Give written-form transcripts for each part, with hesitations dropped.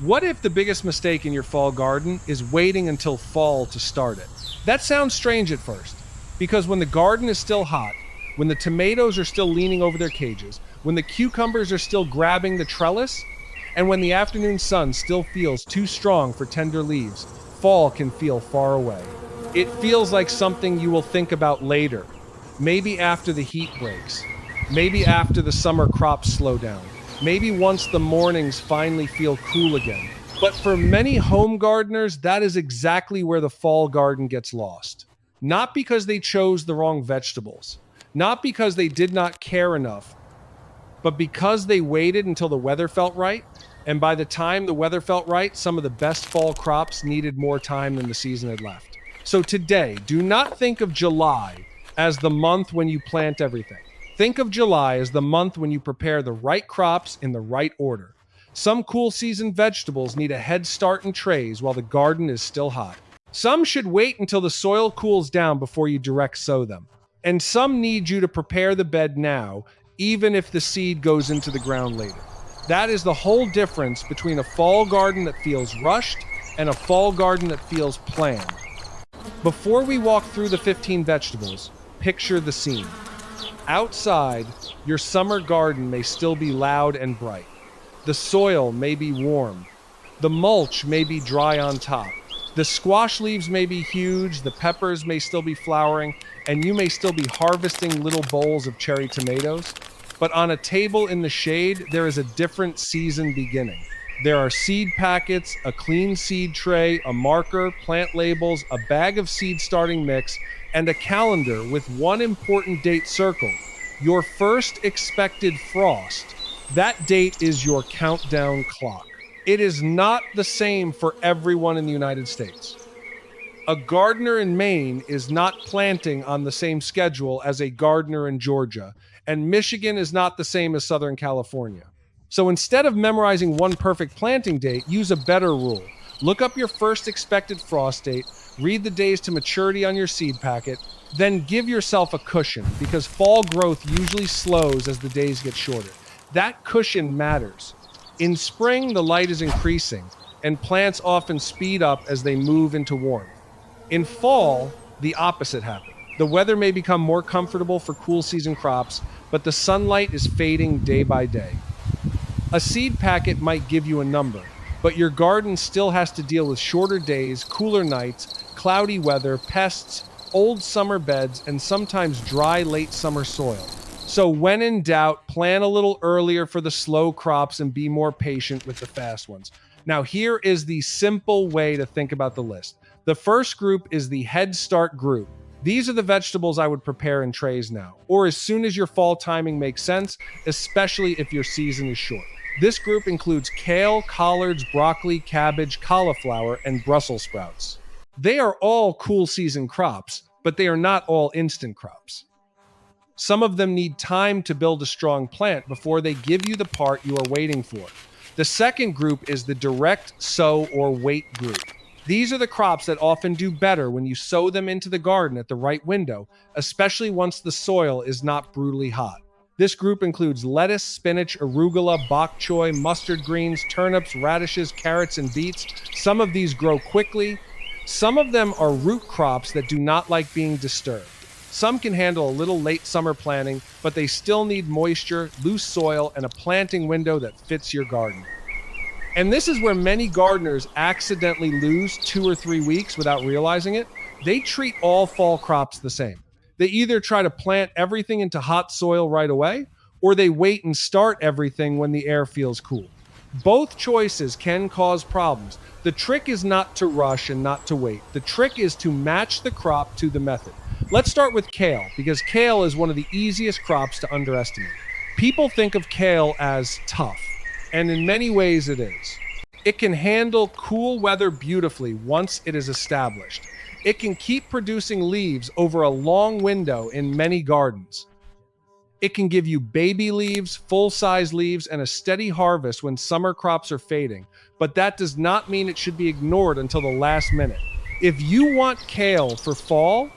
What if the biggest mistake in your fall garden is waiting until fall to start it? That sounds strange at first, because when the garden is still hot, when the tomatoes are still leaning over their cages, when the cucumbers are still grabbing the trellis, and when the afternoon sun still feels too strong for tender leaves, fall can feel far away. It feels like something you will think about later, maybe after the heat breaks, maybe after the summer crops slow down, maybe once the mornings finally feel cool again. But for many home gardeners, that is exactly where the fall garden gets lost. Not because they chose the wrong vegetables, not because they did not care enough, but because they waited until the weather felt right. And by the time the weather felt right, some of the best fall crops needed more time than the season had left. So today, do not think of July as the month when you plant everything. Think of July as the month when you prepare the right crops in the right order. Some cool season vegetables need a head start in trays while the garden is still hot. Some should wait until the soil cools down before you direct sow them. And some need you to prepare the bed now, even if the seed goes into the ground later. That is the whole difference between a fall garden that feels rushed and a fall garden that feels planned. Before we walk through the 15 vegetables, picture the scene. Outside, your summer garden may still be loud and bright. The soil may be warm. The mulch may be dry on top. The squash leaves may be huge, the peppers may still be flowering, and you may still be harvesting little bowls of cherry tomatoes. But on a table in the shade, there is a different season beginning. There are seed packets, a clean seed tray, a marker, plant labels, a bag of seed starting mix, and a calendar with one important date circled. Your first expected frost. That date is your countdown clock. It is not the same for everyone in the United States. A gardener in Maine is not planting on the same schedule as a gardener in Georgia, and Michigan is not the same as Southern California. So instead of memorizing one perfect planting date, use a better rule. Look up your first expected frost date, read the days to maturity on your seed packet, then give yourself a cushion, because fall growth usually slows as the days get shorter. That cushion matters. In spring, the light is increasing, and plants often speed up as they move into warmth. In fall, the opposite happens. The weather may become more comfortable for cool season crops, but the sunlight is fading day by day. A seed packet might give you a number, but your garden still has to deal with shorter days, cooler nights, cloudy weather, pests, old summer beds, and sometimes dry late summer soil. So when in doubt, plan a little earlier for the slow crops and be more patient with the fast ones. Now, here is the simple way to think about the list. The first group is the Head Start group. These are the vegetables I would prepare in trays now, or as soon as your fall timing makes sense, especially if your season is short. This group includes kale, collards, broccoli, cabbage, cauliflower, and Brussels sprouts. They are all cool season crops, but they are not all instant crops. Some of them need time to build a strong plant before they give you the part you are waiting for. The second group is the direct sow or wait group. These are the crops that often do better when you sow them into the garden at the right window, especially once the soil is not brutally hot. This group includes lettuce, spinach, arugula, bok choy, mustard greens, turnips, radishes, carrots, and beets. Some of these grow quickly. Some of them are root crops that do not like being disturbed. Some can handle a little late summer planting, but they still need moisture, loose soil, and a planting window that fits your garden. And this is where many gardeners accidentally lose 2 or 3 weeks without realizing it. They treat all fall crops the same. They either try to plant everything into hot soil right away, or they wait and start everything when the air feels cool. Both choices can cause problems. The trick is not to rush and not to wait. The trick is to match the crop to the method. Let's start with kale, because kale is one of the easiest crops to underestimate. People think of kale as tough, and in many ways it is. It can handle cool weather beautifully once it is established. It can keep producing leaves over a long window in many gardens. It can give you baby leaves, full-size leaves, and a steady harvest when summer crops are fading, but that does not mean it should be ignored until the last minute. If you want kale for fall,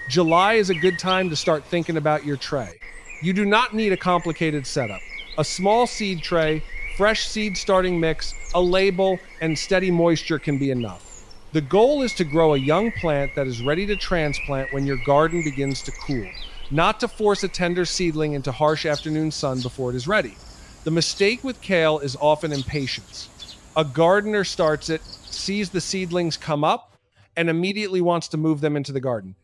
July is a good time to start thinking about your tray. You do not need a complicated setup. A small seed tray, fresh seed starting mix, a label, and steady moisture can be enough. The goal is to grow a young plant that is ready to transplant when your garden begins to cool, not to force a tender seedling into harsh afternoon sun before it is ready. The mistake with kale is often impatience. A gardener starts it, sees the seedlings come up, and immediately wants to move them into the garden.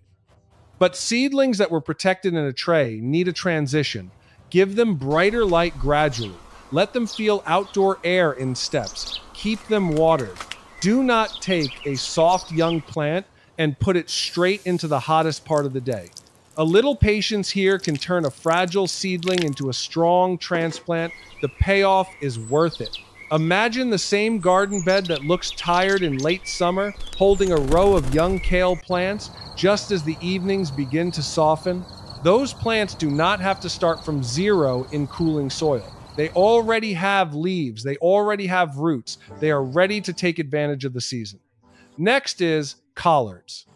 But seedlings that were protected in a tray need a transition. Give them brighter light gradually. Let them feel outdoor air in steps. Keep them watered. Do not take a soft young plant and put it straight into the hottest part of the day. A little patience here can turn a fragile seedling into a strong transplant. The payoff is worth it. Imagine the same garden bed that looks tired in late summer, holding a row of young kale plants just as the evenings begin to soften. Those plants do not have to start from zero in cooling soil. They already have leaves, they already have roots, they are ready to take advantage of the season. Next is collards.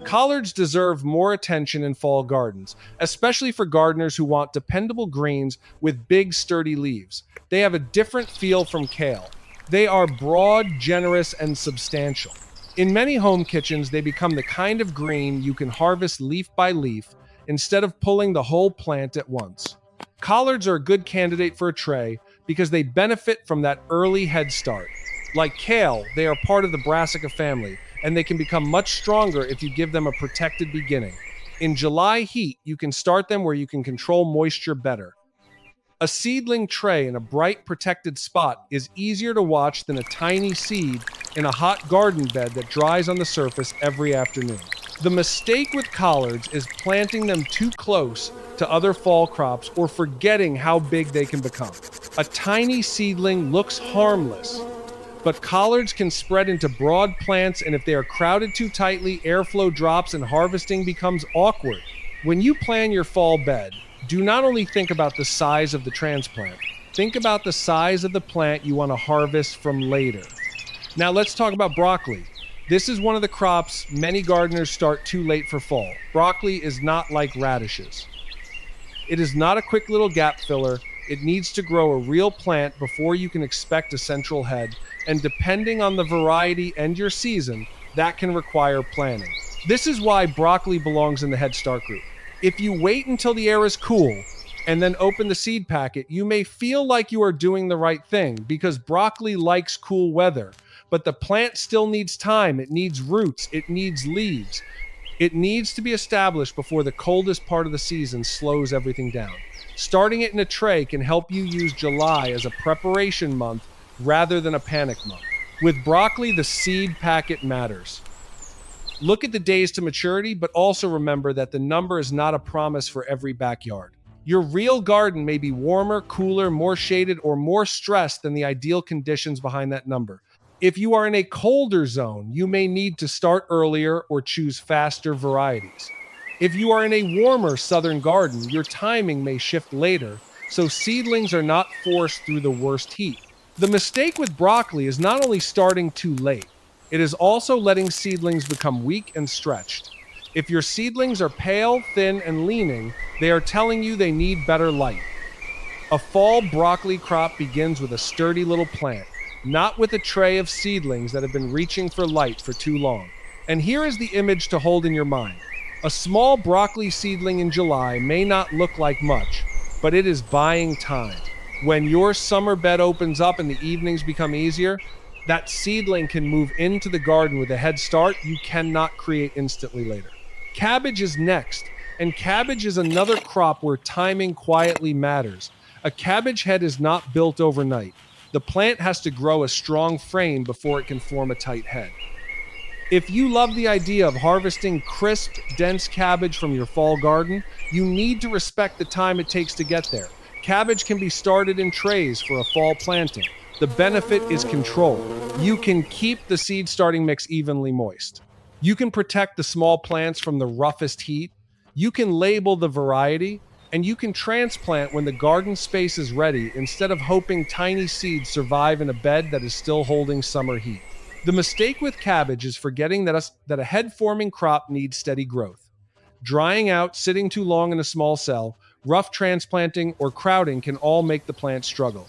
Collards deserve more attention in fall gardens, especially for gardeners who want dependable greens with big, sturdy leaves. They have a different feel from kale. They are broad, generous, and substantial. In many home kitchens, they become the kind of green you can harvest leaf by leaf instead of pulling the whole plant at once. Collards are a good candidate for a tray because they benefit from that early head start. Like kale, they are part of the brassica family, and they can become much stronger if you give them a protected beginning. In July heat, you can start them where you can control moisture better. A seedling tray in a bright protected spot is easier to watch than a tiny seed in a hot garden bed that dries on the surface every afternoon. The mistake with collards is planting them too close to other fall crops or forgetting how big they can become. A tiny seedling looks harmless, but collards can spread into broad plants, and if they are crowded too tightly, airflow drops and harvesting becomes awkward. When you plan your fall bed, do not only think about the size of the transplant, think about the size of the plant you want to harvest from later. Now let's talk about broccoli. This is one of the crops many gardeners start too late for fall. Broccoli is not like radishes. It is not a quick little gap filler. It needs to grow a real plant before you can expect a central head, and depending on the variety and your season, that can require planning. This is why broccoli belongs in the Head Start group. If you wait until the air is cool and then open the seed packet, you may feel like you are doing the right thing because broccoli likes cool weather, but the plant still needs time. It needs roots. It needs leaves. It needs to be established before the coldest part of the season slows everything down. Starting it in a tray can help you use July as a preparation month rather than a panic month. With broccoli, the seed packet matters. Look at the days to maturity, but also remember that the number is not a promise for every backyard. Your real garden may be warmer, cooler, more shaded, or more stressed than the ideal conditions behind that number. If you are in a colder zone, you may need to start earlier or choose faster varieties. If you are in a warmer southern garden, your timing may shift later, so seedlings are not forced through the worst heat. The mistake with broccoli is not only starting too late, it is also letting seedlings become weak and stretched. If your seedlings are pale, thin, and leaning, they are telling you they need better light. A fall broccoli crop begins with a sturdy little plant, not with a tray of seedlings that have been reaching for light for too long. And here is the image to hold in your mind. A small broccoli seedling in July may not look like much, but it is buying time. When your summer bed opens up and the evenings become easier, that seedling can move into the garden with a head start you cannot create instantly later. Cabbage is next, and cabbage is another crop where timing quietly matters. A cabbage head is not built overnight. The plant has to grow a strong frame before it can form a tight head. If you love the idea of harvesting crisp, dense cabbage from your fall garden, you need to respect the time it takes to get there. Cabbage can be started in trays for a fall planting. The benefit is control. You can keep the seed starting mix evenly moist. You can protect the small plants from the roughest heat. You can label the variety, and you can transplant when the garden space is ready instead of hoping tiny seeds survive in a bed that is still holding summer heat. The mistake with cabbage is forgetting that a head-forming crop needs steady growth. Drying out, sitting too long in a small cell, rough transplanting, or crowding can all make the plant struggle.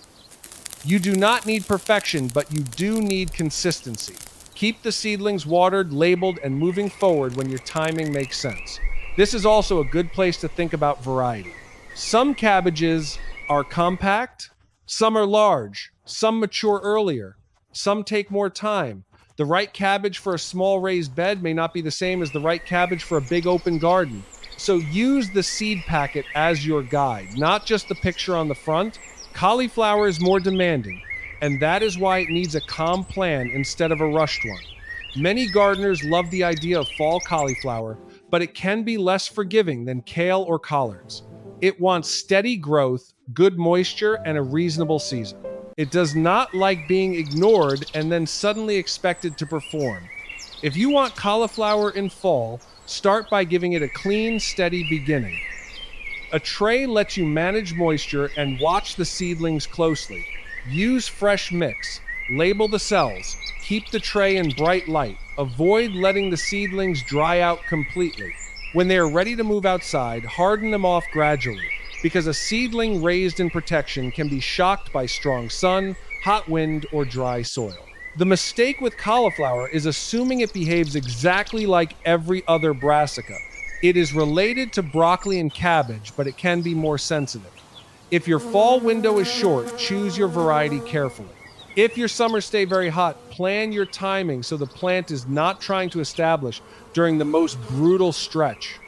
You do not need perfection, but you do need consistency. Keep the seedlings watered, labeled, and moving forward when your timing makes sense. This is also a good place to think about variety. Some cabbages are compact, some are large, some mature earlier, some take more time. The right cabbage for a small raised bed may not be the same as the right cabbage for a big open garden. So use the seed packet as your guide, not just the picture on the front. Cauliflower is more demanding, and that is why it needs a calm plan instead of a rushed one. Many gardeners love the idea of fall cauliflower, but it can be less forgiving than kale or collards. It wants steady growth, good moisture, and a reasonable season. It does not like being ignored and then suddenly expected to perform. If you want cauliflower in fall, start by giving it a clean, steady beginning. A tray lets you manage moisture and watch the seedlings closely. Use fresh mix. Label the cells. Keep the tray in bright light. Avoid letting the seedlings dry out completely. When they are ready to move outside, harden them off gradually, because a seedling raised in protection can be shocked by strong sun, hot wind, or dry soil. The mistake with cauliflower is assuming it behaves exactly like every other brassica. It is related to broccoli and cabbage, but it can be more sensitive. If your fall window is short, choose your variety carefully. If your summers stay very hot, plan your timing so the plant is not trying to establish during the most brutal stretch.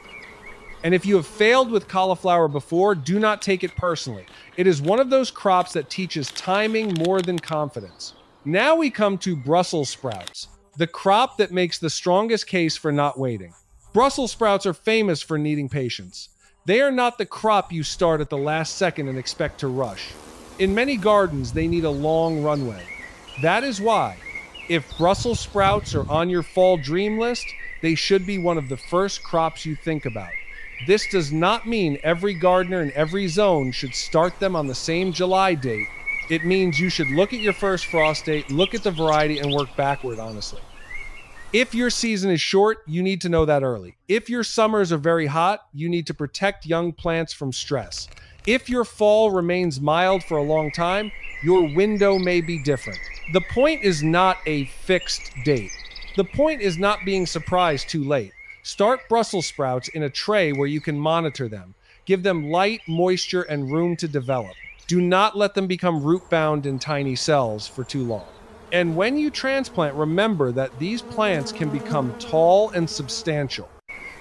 And if you have failed with cauliflower before, do not take it personally. It is one of those crops that teaches timing more than confidence. Now we come to Brussels sprouts, the crop that makes the strongest case for not waiting. Brussels sprouts are famous for needing patience. They are not the crop you start at the last second and expect to rush. In many gardens, they need a long runway. That is why, if Brussels sprouts are on your fall dream list, they should be one of the first crops you think about. This does not mean every gardener in every zone should start them on the same July date. It means you should look at your first frost date, look at the variety, and work backward, honestly. If your season is short, you need to know that early. If your summers are very hot, you need to protect young plants from stress. If your fall remains mild for a long time, your window may be different. The point is not a fixed date. The point is not being surprised too late. Start Brussels sprouts in a tray where you can monitor them. Give them light, moisture, and room to develop. Do not let them become root-bound in tiny cells for too long. And when you transplant, remember that these plants can become tall and substantial.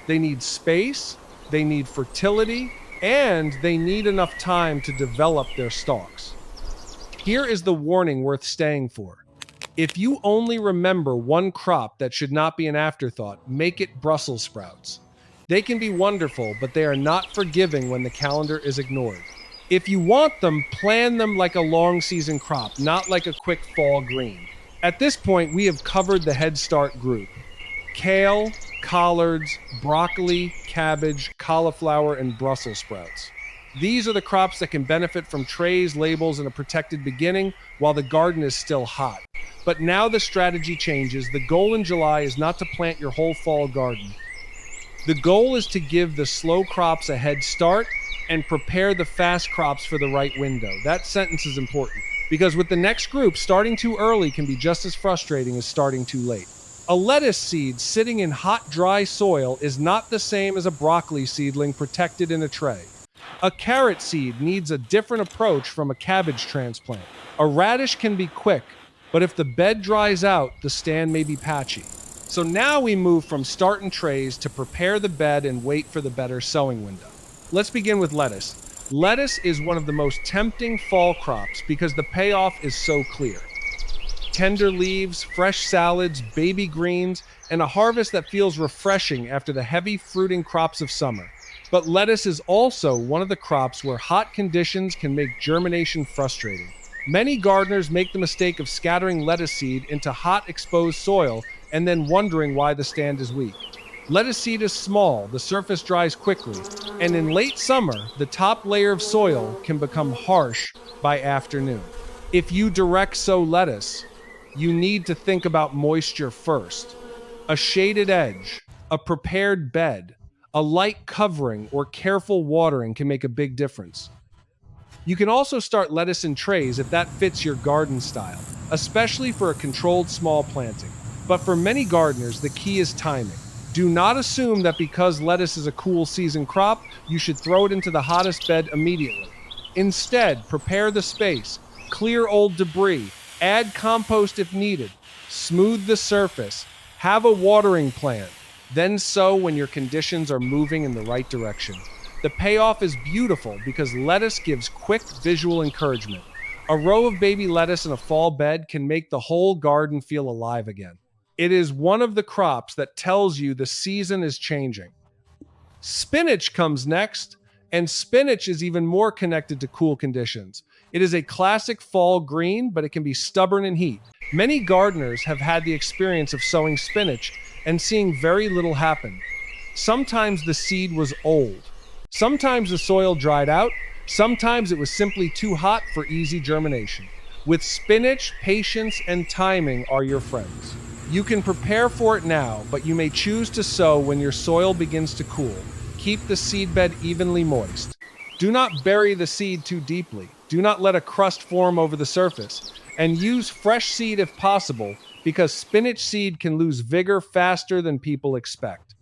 They need space, they need fertility, and they need enough time to develop their stalks. Here is the warning worth staying for. If you only remember one crop that should not be an afterthought, make it Brussels sprouts. They can be wonderful, but they are not forgiving when the calendar is ignored. If you want them, plan them like a long season crop, not like a quick fall green. At this point, we have covered the Head Start group. Kale, collards, broccoli, cabbage, cauliflower, and Brussels sprouts. These are the crops that can benefit from trays, labels, and a protected beginning while the garden is still hot. But now the strategy changes. The goal in July is not to plant your whole fall garden. The goal is to give the slow crops a head start and prepare the fast crops for the right window. That sentence is important because with the next group, starting too early can be just as frustrating as starting too late. A lettuce seed sitting in hot, dry soil is not the same as a broccoli seedling protected in a tray. A carrot seed needs a different approach from a cabbage transplant. A radish can be quick, but if the bed dries out, the stand may be patchy. So now we move from start in trays to prepare the bed and wait for the better sowing window. Let's begin with lettuce. Lettuce is one of the most tempting fall crops because the payoff is so clear. Tender leaves, fresh salads, baby greens, and a harvest that feels refreshing after the heavy fruiting crops of summer. But lettuce is also one of the crops where hot conditions can make germination frustrating. Many gardeners make the mistake of scattering lettuce seed into hot, exposed soil and then wondering why the stand is weak. Lettuce seed is small, the surface dries quickly, and in late summer, the top layer of soil can become harsh by afternoon. If you direct sow lettuce, you need to think about moisture first. A shaded edge, a prepared bed, a light covering, or careful watering can make a big difference. You can also start lettuce in trays if that fits your garden style, especially for a controlled small planting. But for many gardeners, the key is timing. Do not assume that because lettuce is a cool season crop, you should throw it into the hottest bed immediately. Instead, prepare the space, clear old debris, add compost if needed, smooth the surface, have a watering plan, then sow when your conditions are moving in the right direction. The payoff is beautiful because lettuce gives quick visual encouragement. A row of baby lettuce in a fall bed can make the whole garden feel alive again. It is one of the crops that tells you the season is changing. Spinach comes next, and spinach is even more connected to cool conditions. It is a classic fall green, but it can be stubborn in heat. Many gardeners have had the experience of sowing spinach and seeing very little happen. Sometimes the seed was old. Sometimes the soil dried out. Sometimes it was simply too hot for easy germination. With spinach, patience and timing are your friends. You can prepare for it now, but you may choose to sow when your soil begins to cool. Keep the seedbed evenly moist. Do not bury the seed too deeply. Do not let a crust form over the surface. And use fresh seed if possible, because spinach seed can lose vigor faster than people expect.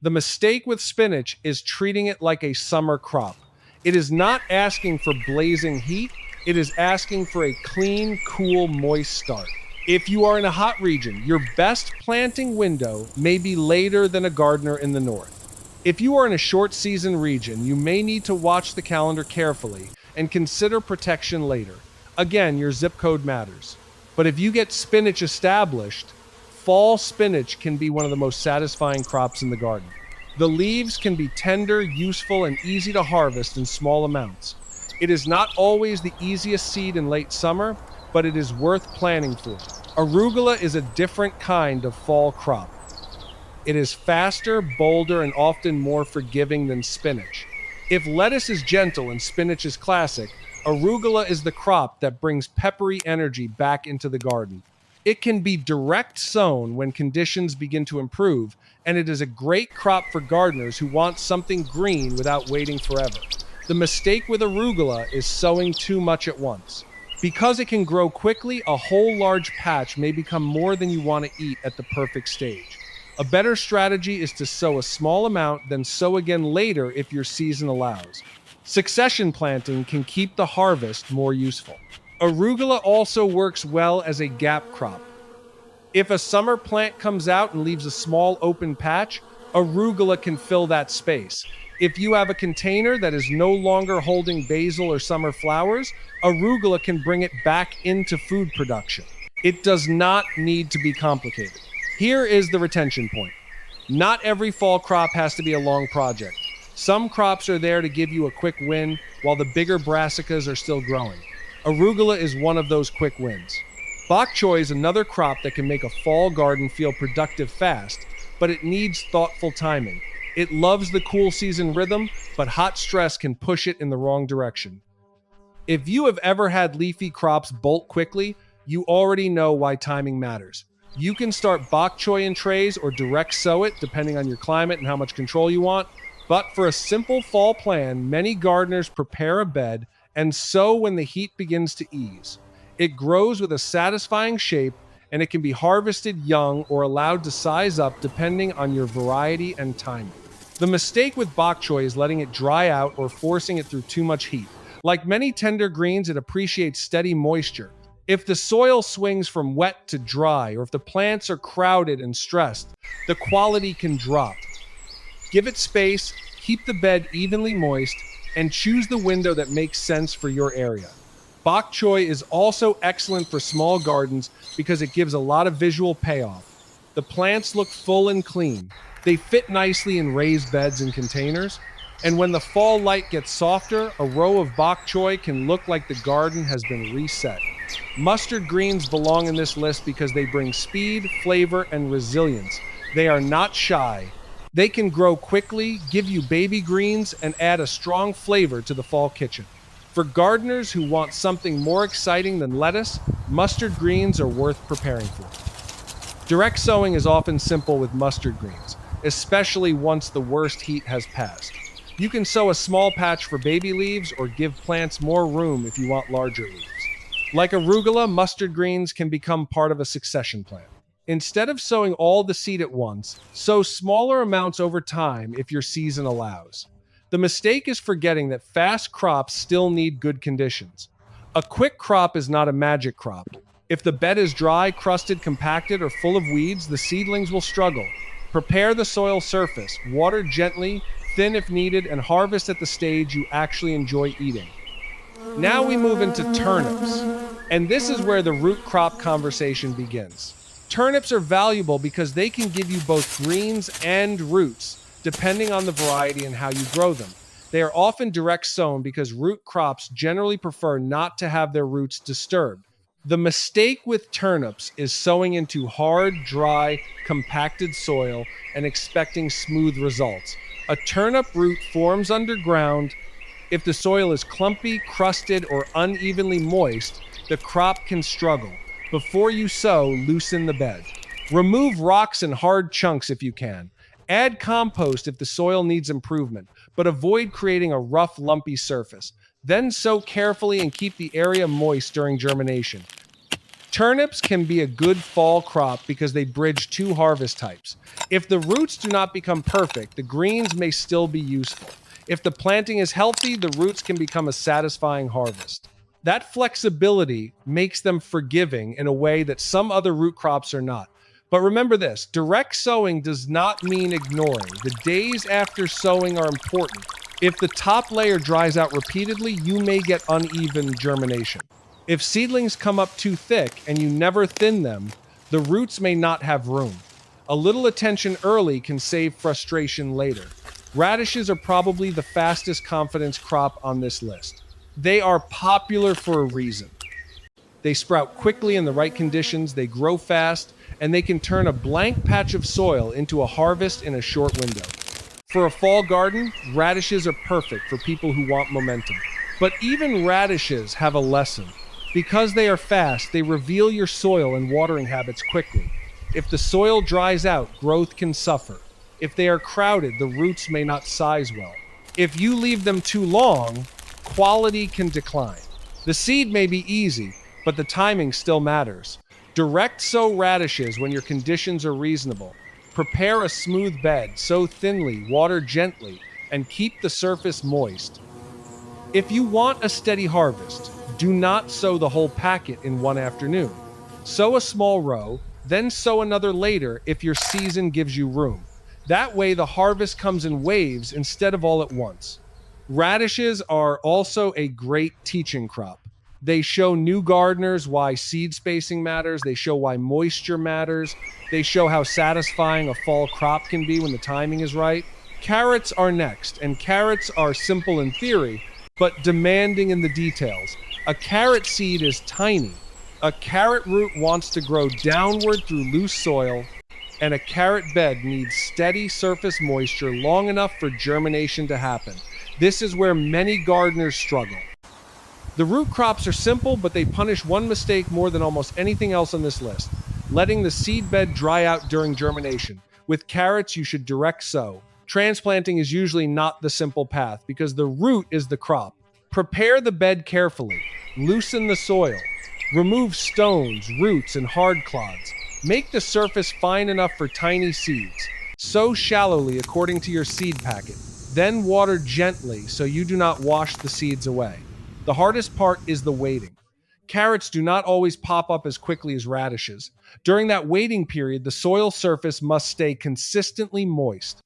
The mistake with spinach is treating it like a summer crop. It is not asking for blazing heat, it is asking for a clean, cool, moist start. If you are in a hot region, your best planting window may be later than a gardener in the north. If you are in a short season region, you may need to watch the calendar carefully and consider protection later. Again, your zip code matters. But if you get spinach established, fall spinach can be one of the most satisfying crops in the garden. The leaves can be tender, useful, and easy to harvest in small amounts. It is not always the easiest seed in late summer, but it is worth planning for. Arugula is a different kind of fall crop. It is faster, bolder, and often more forgiving than spinach. If lettuce is gentle and spinach is classic, arugula is the crop that brings peppery energy back into the garden. It can be direct sown when conditions begin to improve, and it is a great crop for gardeners who want something green without waiting forever. The mistake with arugula is sowing too much at once. Because it can grow quickly, a whole large patch may become more than you want to eat at the perfect stage. A better strategy is to sow a small amount, then sow again later if your season allows. Succession planting can keep the harvest more useful. Arugula also works well as a gap crop. If a summer plant comes out and leaves a small open patch, arugula can fill that space. If you have a container that is no longer holding basil or summer flowers, arugula can bring it back into food production. It does not need to be complicated. Here is the retention point. Not every fall crop has to be a long project. Some crops are there to give you a quick win, while the bigger brassicas are still growing. Arugula is one of those quick wins. Bok choy is another crop that can make a fall garden feel productive fast, but it needs thoughtful timing. It loves the cool season rhythm, but hot stress can push it in the wrong direction. If you have ever had leafy crops bolt quickly, you already know why timing matters. You can start bok choy in trays or direct sow it, depending on your climate and how much control you want. But for a simple fall plan, many gardeners prepare a bed and sow when the heat begins to ease. It grows with a satisfying shape, and it can be harvested young or allowed to size up depending on your variety and timing. The mistake with bok choy is letting it dry out or forcing it through too much heat. Like many tender greens, it appreciates steady moisture. If the soil swings from wet to dry, or if the plants are crowded and stressed, the quality can drop. Give it space, keep the bed evenly moist, and choose the window that makes sense for your area. Bok choy is also excellent for small gardens because it gives a lot of visual payoff. The plants look full and clean. They fit nicely in raised beds and containers. And when the fall light gets softer, a row of bok choy can look like the garden has been reset. Mustard greens belong in this list because they bring speed, flavor, and resilience. They are not shy. They can grow quickly, give you baby greens, and add a strong flavor to the fall kitchen. For gardeners who want something more exciting than lettuce, mustard greens are worth preparing for. Direct sowing is often simple with mustard greens, especially once the worst heat has passed. You can sow a small patch for baby leaves or give plants more room if you want larger leaves. Like arugula, mustard greens can become part of a succession plan. Instead of sowing all the seed at once, sow smaller amounts over time if your season allows. The mistake is forgetting that fast crops still need good conditions. A quick crop is not a magic crop. If the bed is dry, crusted, compacted, or full of weeds, the seedlings will struggle. Prepare the soil surface, water gently, thin if needed, and harvest at the stage you actually enjoy eating. Now we move into turnips, and this is where the root crop conversation begins. Turnips are valuable because they can give you both greens and roots, depending on the variety and how you grow them. They are often direct sown because root crops generally prefer not to have their roots disturbed. The mistake with turnips is sowing into hard, dry, compacted soil and expecting smooth results. A turnip root forms underground. If the soil is clumpy, crusted, or unevenly moist, the crop can struggle. Before you sow, loosen the bed. Remove rocks and hard chunks if you can. Add compost if the soil needs improvement, but avoid creating a rough, lumpy surface. Then sow carefully and keep the area moist during germination. Turnips can be a good fall crop because they bridge two harvest types. If the roots do not become perfect, the greens may still be useful. If the planting is healthy, the roots can become a satisfying harvest. That flexibility makes them forgiving in a way that some other root crops are not. But remember this, direct sowing does not mean ignoring. The days after sowing are important. If the top layer dries out repeatedly, you may get uneven germination. If seedlings come up too thick and you never thin them, the roots may not have room. A little attention early can save frustration later. Radishes are probably the fastest confidence crop on this list. They are popular for a reason. They sprout quickly in the right conditions, they grow fast, and they can turn a blank patch of soil into a harvest in a short window. For a fall garden, radishes are perfect for people who want momentum. But even radishes have a lesson. Because they are fast, they reveal your soil and watering habits quickly. If the soil dries out, growth can suffer. If they are crowded, the roots may not size well. If you leave them too long, quality can decline. The seed may be easy, but the timing still matters. Direct sow radishes when your conditions are reasonable. Prepare a smooth bed, sow thinly, water gently, and keep the surface moist. If you want a steady harvest, do not sow the whole packet in one afternoon. Sow a small row, then sow another later if your season gives you room. That way the harvest comes in waves instead of all at once. Radishes are also a great teaching crop. They show new gardeners why seed spacing matters. They show why moisture matters. They show how satisfying a fall crop can be when the timing is right. Carrots are next, and carrots are simple in theory, but demanding in the details. A carrot seed is tiny. A carrot root wants to grow downward through loose soil, and a carrot bed needs steady surface moisture long enough for germination to happen. This is where many gardeners struggle. The root crops are simple, but they punish one mistake more than almost anything else on this list: letting the seed bed dry out during germination. With carrots, you should direct sow. Transplanting is usually not the simple path because the root is the crop. Prepare the bed carefully. Loosen the soil. Remove stones, roots, and hard clods. Make the surface fine enough for tiny seeds. Sow shallowly according to your seed packet. Then water gently so you do not wash the seeds away. The hardest part is the waiting. Carrots do not always pop up as quickly as radishes. During that waiting period, the soil surface must stay consistently moist.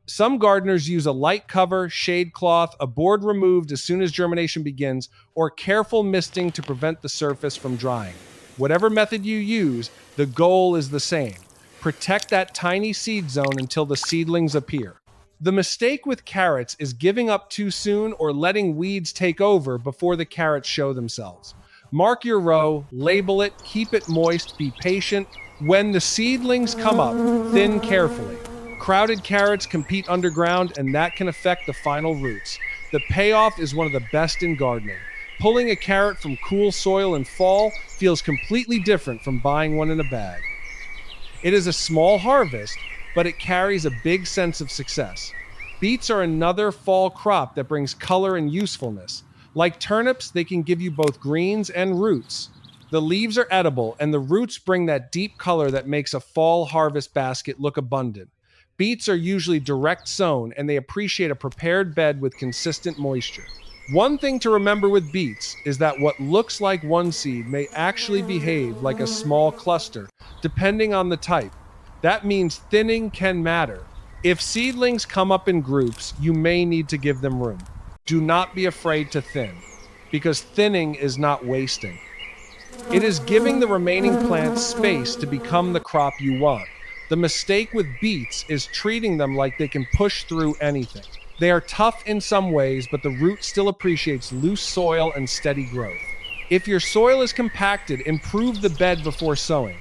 Some gardeners use a light cover, shade cloth, a board removed as soon as germination begins, or careful misting to prevent the surface from drying. Whatever method you use, the goal is the same. Protect that tiny seed zone until the seedlings appear. The mistake with carrots is giving up too soon or letting weeds take over before the carrots show themselves. Mark your row, label it, keep it moist, be patient. When the seedlings come up, thin carefully. Crowded carrots compete underground, and that can affect the final roots. The payoff is one of the best in gardening. Pulling a carrot from cool soil in fall feels completely different from buying one in a bag. It is a small harvest, but it carries a big sense of success. Beets are another fall crop that brings color and usefulness. Like turnips, they can give you both greens and roots. The leaves are edible, and the roots bring that deep color that makes a fall harvest basket look abundant. Beets are usually direct sown, and they appreciate a prepared bed with consistent moisture. One thing to remember with beets is that what looks like one seed may actually behave like a small cluster, depending on the type. That means thinning can matter. If seedlings come up in groups, you may need to give them room. Do not be afraid to thin, because thinning is not wasting. It is giving the remaining plants space to become the crop you want. The mistake with beets is treating them like they can push through anything. They are tough in some ways, but the root still appreciates loose soil and steady growth. If your soil is compacted, improve the bed before sowing.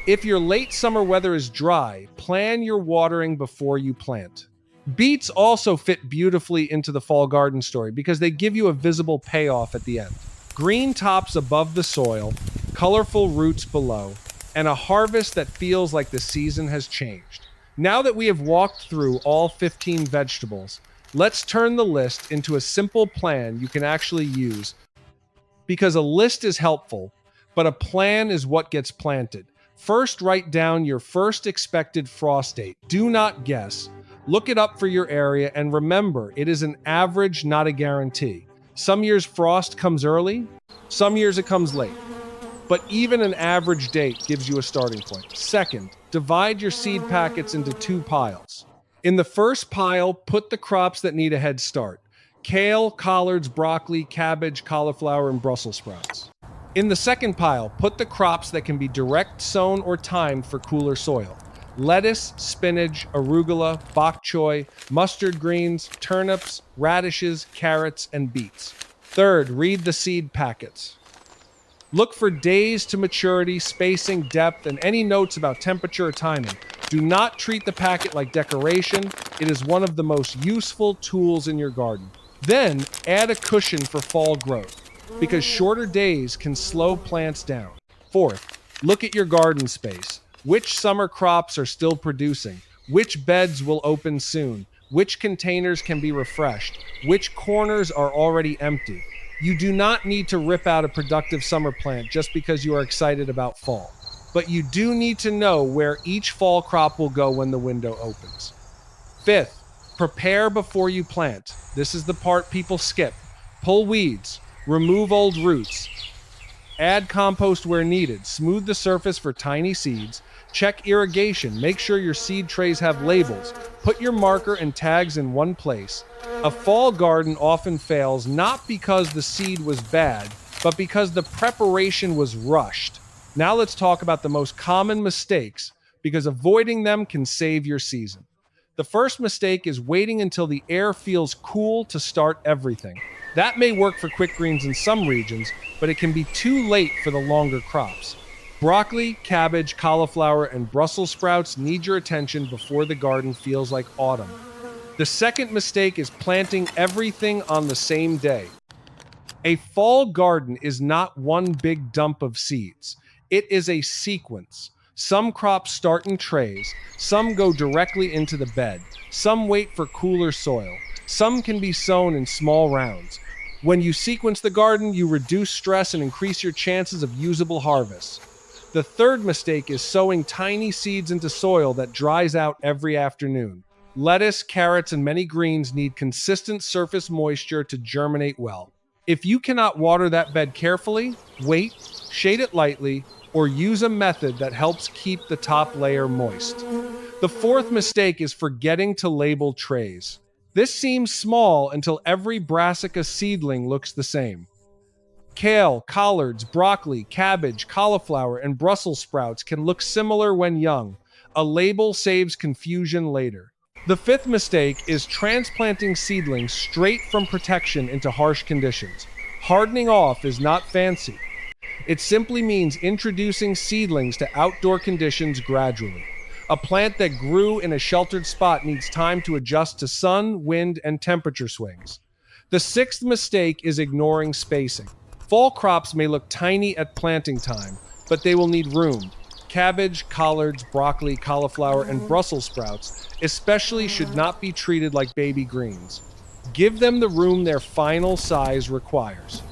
If your late summer weather is dry, plan your watering before you plant. Beets also fit beautifully into the fall garden story because they give you a visible payoff at the end. Green tops above the soil, colorful roots below, and a harvest that feels like the season has changed. Now that we have walked through all 15 vegetables, let's turn the list into a simple plan you can actually use, because a list is helpful, but a plan is what gets planted. First, write down your first expected frost date. Do not guess. Look it up for your area, and remember, it is an average, not a guarantee. Some years frost comes early, some years it comes late. But even an average date gives you a starting point. Second, divide your seed packets into 2 piles. In the first pile, put the crops that need a head start. Kale, collards, broccoli, cabbage, cauliflower, and Brussels sprouts. In the second pile, put the crops that can be direct sown or timed for cooler soil. Lettuce, spinach, arugula, bok choy, mustard greens, turnips, radishes, carrots, and beets. Third, read the seed packets. Look for days to maturity, spacing, depth, and any notes about temperature or timing. Do not treat the packet like decoration. It is one of the most useful tools in your garden. Then, add a cushion for fall growth, because shorter days can slow plants down. Fourth, look at your garden space. Which summer crops are still producing? Which beds will open soon? Which containers can be refreshed? Which corners are already empty? You do not need to rip out a productive summer plant just because you are excited about fall. But you do need to know where each fall crop will go when the window opens. Fifth, prepare before you plant. This is the part people skip. Pull weeds, remove old roots, add compost where needed, smooth the surface for tiny seeds, check irrigation, make sure your seed trays have labels, put your marker and tags in one place. A fall garden often fails not because the seed was bad, but because the preparation was rushed. Now let's talk about the most common mistakes, because avoiding them can save your season. The first mistake is waiting until the air feels cool to start everything. That may work for quick greens in some regions, but it can be too late for the longer crops. Broccoli, cabbage, cauliflower, and Brussels sprouts need your attention before the garden feels like autumn. The second mistake is planting everything on the same day. A fall garden is not one big dump of seeds. It is a sequence. Some crops start in trays, some go directly into the bed, some wait for cooler soil, some can be sown in small rounds. When you sequence the garden, you reduce stress and increase your chances of usable harvests. The third mistake is sowing tiny seeds into soil that dries out every afternoon. Lettuce, carrots, and many greens need consistent surface moisture to germinate well. If you cannot water that bed carefully, wait, shade it lightly, or use a method that helps keep the top layer moist. The fourth mistake is forgetting to label trays. This seems small until every brassica seedling looks the same. Kale, collards, broccoli, cabbage, cauliflower, and Brussels sprouts can look similar when young. A label saves confusion later. The fifth mistake is transplanting seedlings straight from protection into harsh conditions. Hardening off is not fancy. It simply means introducing seedlings to outdoor conditions gradually. A plant that grew in a sheltered spot needs time to adjust to sun, wind, and temperature swings. The sixth mistake is ignoring spacing. Fall crops may look tiny at planting time, but they will need room. Cabbage, collards, broccoli, cauliflower, and Brussels sprouts especially should not be treated like baby greens. Give them the room their final size requires.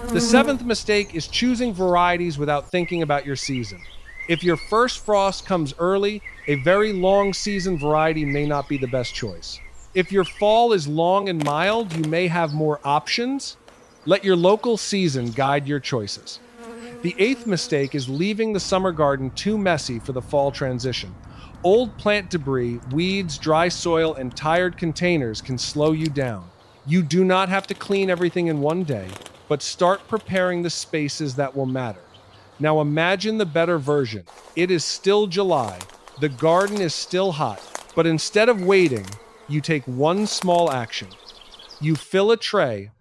The seventh mistake is choosing varieties without thinking about your season. If your first frost comes early, a very long season variety may not be the best choice. If your fall is long and mild, you may have more options. Let your local season guide your choices. The eighth mistake is leaving the summer garden too messy for the fall transition. Old plant debris, weeds, dry soil, and tired containers can slow you down. You do not have to clean everything in one day, but start preparing the spaces that will matter. Now imagine the better version. It is still July, the garden is still hot, but instead of waiting, you take one small action. You fill a tray.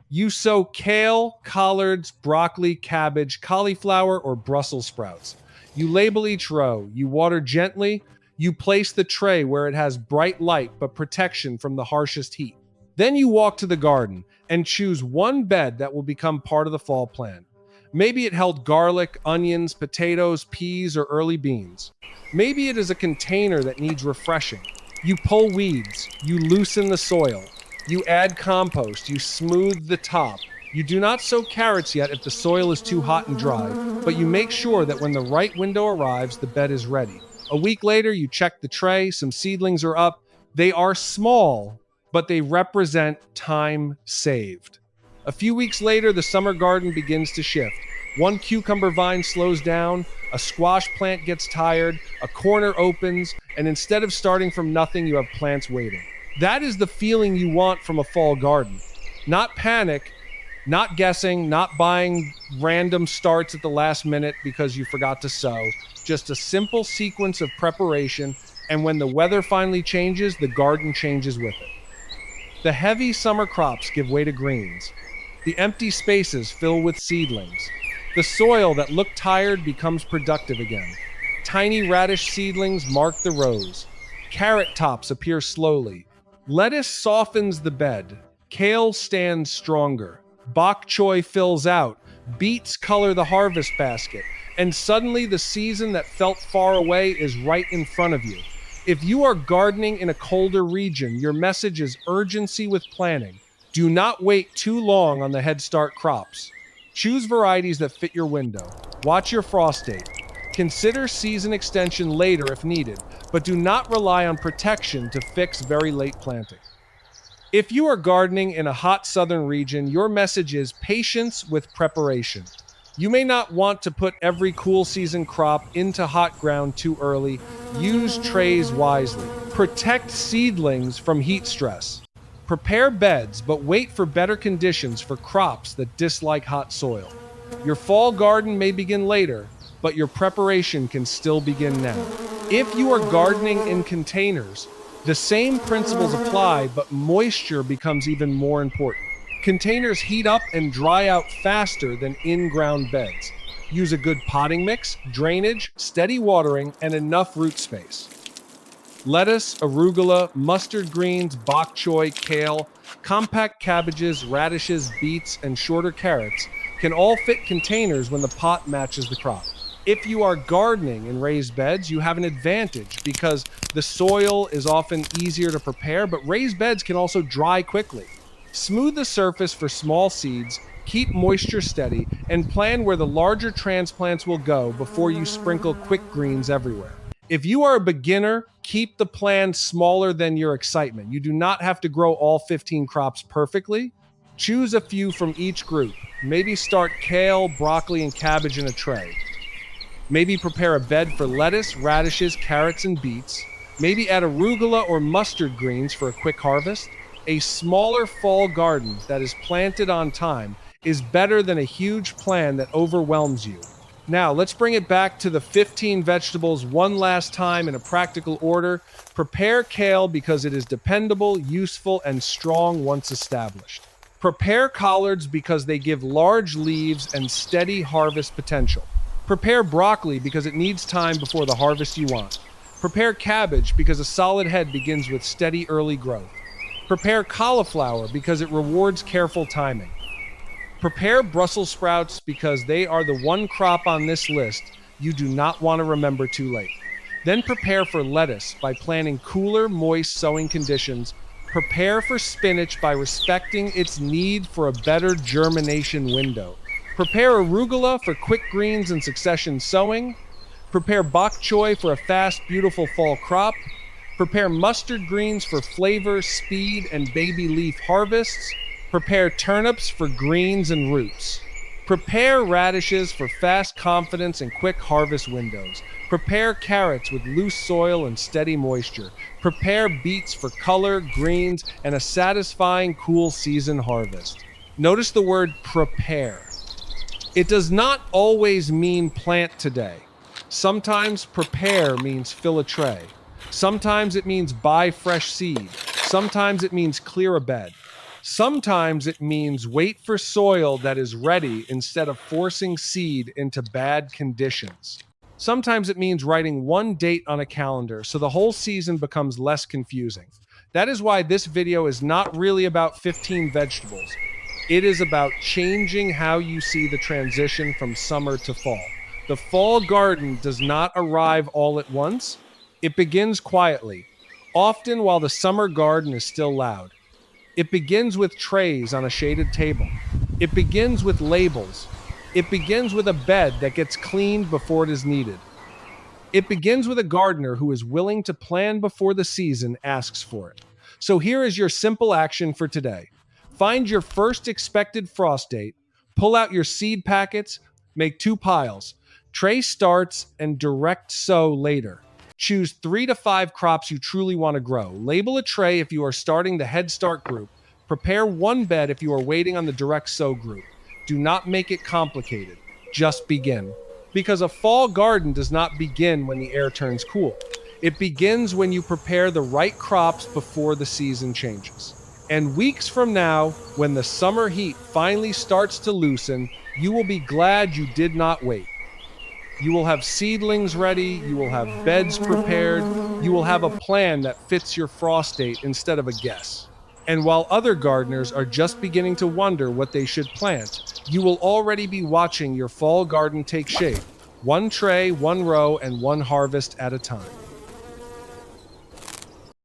You sow kale, collards, broccoli, cabbage, cauliflower, or Brussels sprouts. You label each row. You water gently. You place the tray where it has bright light but protection from the harshest heat. Then you walk to the garden and choose one bed that will become part of the fall plan. Maybe it held garlic, onions, potatoes, peas, or early beans. Maybe it is a container that needs refreshing. You pull weeds. You loosen the soil. You add compost. You smooth the top. You do not sow carrots yet if the soil is too hot and dry, but you make sure that when the right window arrives, the bed is ready. A week later, you check the tray. Some seedlings are up. They are small, but they represent time saved. A few weeks later, the summer garden begins to shift. One cucumber vine slows down, a squash plant gets tired, a corner opens, and instead of starting from nothing, you have plants waiting. That is the feeling you want from a fall garden. Not panic, not guessing, not buying random starts at the last minute because you forgot to sow. Just a simple sequence of preparation, and when the weather finally changes, the garden changes with it. The heavy summer crops give way to greens. The empty spaces fill with seedlings. The soil that looked tired becomes productive again. Tiny radish seedlings mark the rows. Carrot tops appear slowly. Lettuce softens the bed. Kale stands stronger. Bok choy fills out. Beets color the harvest basket. And suddenly the season that felt far away is right in front of you. If you are gardening in a colder region, your message is urgency with planning. Do not wait too long on the Head Start crops. Choose varieties that fit your window. Watch your frost date. Consider season extension later if needed, but do not rely on protection to fix very late planting. If you are gardening in a hot southern region, your message is patience with preparation. You may not want to put every cool season crop into hot ground too early. Use trays wisely. Protect seedlings from heat stress. Prepare beds, but wait for better conditions for crops that dislike hot soil. Your fall garden may begin later, but your preparation can still begin now. If you are gardening in containers, the same principles apply, but moisture becomes even more important. Containers heat up and dry out faster than in-ground beds. Use a good potting mix, drainage, steady watering, and enough root space. Lettuce, arugula, mustard greens, bok choy, kale, compact cabbages, radishes, beets, and shorter carrots can all fit containers when the pot matches the crop. If you are gardening in raised beds, you have an advantage because the soil is often easier to prepare, but raised beds can also dry quickly. Smooth the surface for small seeds, keep moisture steady, and plan where the larger transplants will go before you sprinkle quick greens everywhere. If you are a beginner, keep the plan smaller than your excitement. You do not have to grow all 15 crops perfectly. Choose a few from each group. Maybe start kale, broccoli, and cabbage in a tray. Maybe prepare a bed for lettuce, radishes, carrots, and beets. Maybe add arugula or mustard greens for a quick harvest. A smaller fall garden that is planted on time is better than a huge plan that overwhelms you. Now, let's bring it back to the 15 vegetables one last time in a practical order. Prepare kale because it is dependable, useful, and strong once established. Prepare collards because they give large leaves and steady harvest potential. Prepare broccoli because it needs time before the harvest you want. Prepare cabbage because a solid head begins with steady early growth. Prepare cauliflower because it rewards careful timing. Prepare Brussels sprouts because they are the one crop on this list you do not want to remember too late. Then prepare for lettuce by planning cooler, moist sowing conditions. Prepare for spinach by respecting its need for a better germination window. Prepare arugula for quick greens and succession sowing. Prepare bok choy for a fast, beautiful fall crop. Prepare mustard greens for flavor, speed, and baby leaf harvests. Prepare turnips for greens and roots. Prepare radishes for fast confidence and quick harvest windows. Prepare carrots with loose soil and steady moisture. Prepare beets for color, greens, and a satisfying cool season harvest. Notice the word prepare. It does not always mean plant today. Sometimes prepare means fill a tray. Sometimes it means buy fresh seed. Sometimes it means clear a bed. Sometimes it means wait for soil that is ready instead of forcing seed into bad conditions. Sometimes it means writing one date on a calendar so the whole season becomes less confusing. That is why this video is not really about 15 vegetables. It is about changing how you see the transition from summer to fall. The fall garden does not arrive all at once. It begins quietly, often while the summer garden is still loud. It begins with trays on a shaded table. It begins with labels. It begins with a bed that gets cleaned before it is needed. It begins with a gardener who is willing to plan before the season asks for it. So here is your simple action for today. Find your first expected frost date, pull out your seed packets, make 2 piles, tray starts, and direct sow later. Choose 3 to 5 crops you truly want to grow. Label a tray if you are starting the Head Start group. Prepare 1 bed if you are waiting on the direct sow group. Do not make it complicated. Just begin. Because a fall garden does not begin when the air turns cool. It begins when you prepare the right crops before the season changes. And weeks from now, when the summer heat finally starts to loosen, you will be glad you did not wait. You will have seedlings ready, you will have beds prepared, you will have a plan that fits your frost date instead of a guess. And while other gardeners are just beginning to wonder what they should plant, you will already be watching your fall garden take shape, 1 tray, 1 row, and 1 harvest at a time.